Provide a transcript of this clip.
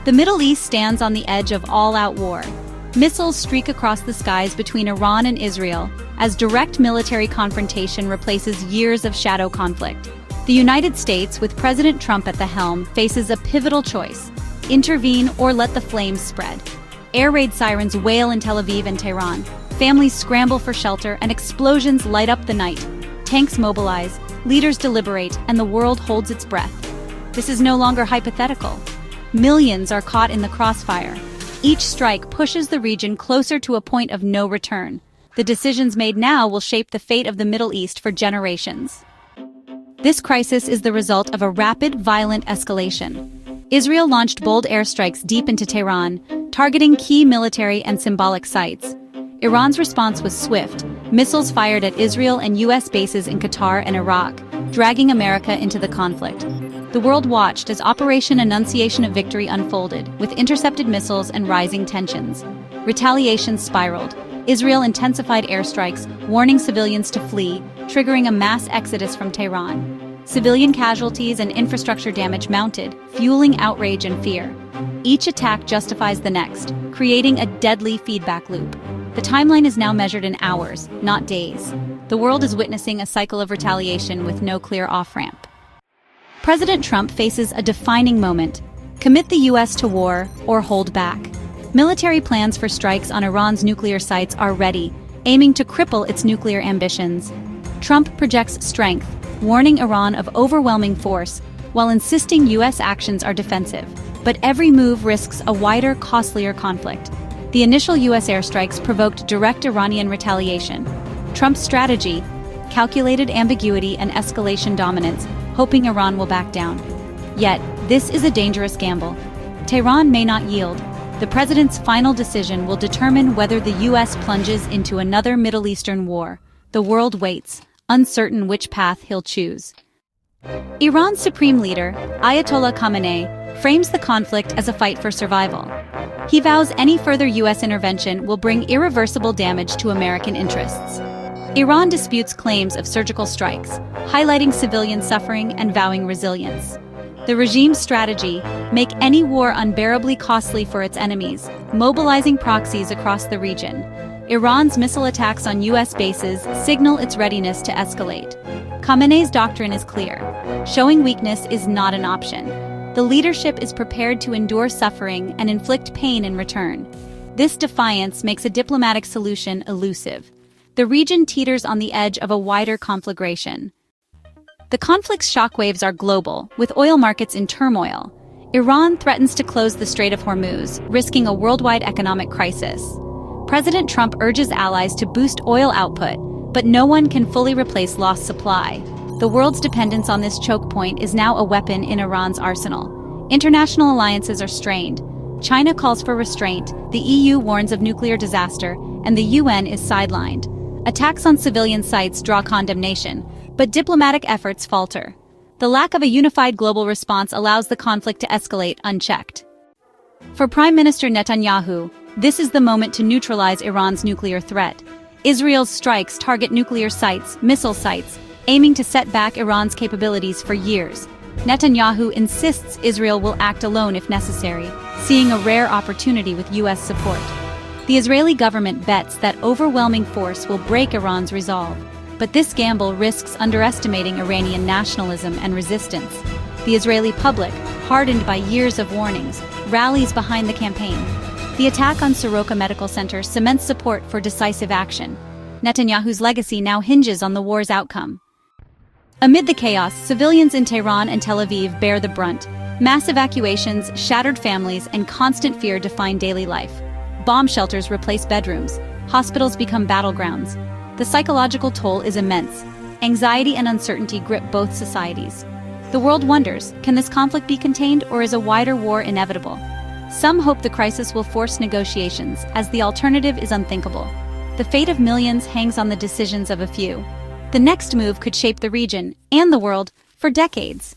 The Middle East stands on the edge of all-out war. Missiles streak across the skies between Iran and Israel as direct military confrontation replaces years of shadow conflict. The United States, with President Trump at the helm, faces a pivotal choice: intervene or let the flames spread. Air raid sirens wail in Tel Aviv and Tehran. Families scramble for shelter and explosions light up the night. Tanks mobilize, leaders deliberate, and the world holds its breath. This is no longer hypothetical. Millions are caught in the crossfire. Each strike pushes the region closer to a point of no return. The decisions made now will shape the fate of the Middle East for generations. This crisis is the result of a rapid, violent escalation. Israel launched bold airstrikes deep into Tehran, targeting key military and symbolic sites. Iran's response was swift, missiles fired at Israel and U.S. bases in Qatar and Iraq, dragging America into the conflict. The world watched as Operation Annunciation of Victory unfolded, with intercepted missiles and rising tensions. Retaliation spiraled. Israel intensified airstrikes, warning civilians to flee, triggering a mass exodus from Tehran. Civilian casualties and infrastructure damage mounted, fueling outrage and fear. Each attack justifies the next, creating a deadly feedback loop. The timeline is now measured in hours, not days. The world is witnessing a cycle of retaliation with no clear off-ramp. President Trump faces a defining moment: commit the U.S. to war or hold back. Military plans for strikes on Iran's nuclear sites are ready, aiming to cripple its nuclear ambitions. Trump projects strength, warning Iran of overwhelming force, while insisting U.S. actions are defensive. But every move risks a wider, costlier conflict. The initial U.S. airstrikes provoked direct Iranian retaliation. Trump's strategy: calculated ambiguity and escalation dominance, hoping Iran will back down. Yet, this is a dangerous gamble. Tehran may not yield. The president's final decision will determine whether the U.S. plunges into another Middle Eastern war. The world waits, uncertain which path he'll choose. Iran's supreme leader, Ayatollah Khamenei, frames the conflict as a fight for survival. He vows any further U.S. intervention will bring irreversible damage to American interests. Iran disputes claims of surgical strikes, highlighting civilian suffering and vowing resilience. The regime's strategy: make any war unbearably costly for its enemies, mobilizing proxies across the region. Iran's missile attacks on U.S. bases signal its readiness to escalate. Khamenei's doctrine is clear: showing weakness is not an option. The leadership is prepared to endure suffering and inflict pain in return. This defiance makes a diplomatic solution elusive. The region teeters on the edge of a wider conflagration. The conflict's shockwaves are global, with oil markets in turmoil. Iran threatens to close the Strait of Hormuz, risking a worldwide economic crisis. President Trump urges allies to boost oil output, but no one can fully replace lost supply. The world's dependence on this choke point is now a weapon in Iran's arsenal. International alliances are strained. China calls for restraint, the EU warns of nuclear disaster, and the UN is sidelined. Attacks on civilian sites draw condemnation, but diplomatic efforts falter. The lack of a unified global response allows the conflict to escalate unchecked. For Prime Minister Netanyahu, this is the moment to neutralize Iran's nuclear threat. Israel's strikes target nuclear sites, missile sites, aiming to set back Iran's capabilities for years. Netanyahu insists Israel will act alone if necessary, seeing a rare opportunity with U.S. support. The Israeli government bets that overwhelming force will break Iran's resolve, but this gamble risks underestimating Iranian nationalism and resistance. The Israeli public, hardened by years of warnings, rallies behind the campaign. The attack on Soroka Medical Center cements support for decisive action. Netanyahu's legacy now hinges on the war's outcome. Amid the chaos, civilians in Tehran and Tel Aviv bear the brunt. Mass evacuations, shattered families, and constant fear define daily life. Bomb shelters replace bedrooms. Hospitals become battlegrounds. The psychological toll is immense. Anxiety and uncertainty grip both societies. The world wonders, can this conflict be contained, or is a wider war inevitable? Some hope the crisis will force negotiations, as the alternative is unthinkable. The fate of millions hangs on the decisions of a few. The next move could shape the region, and the world, for decades.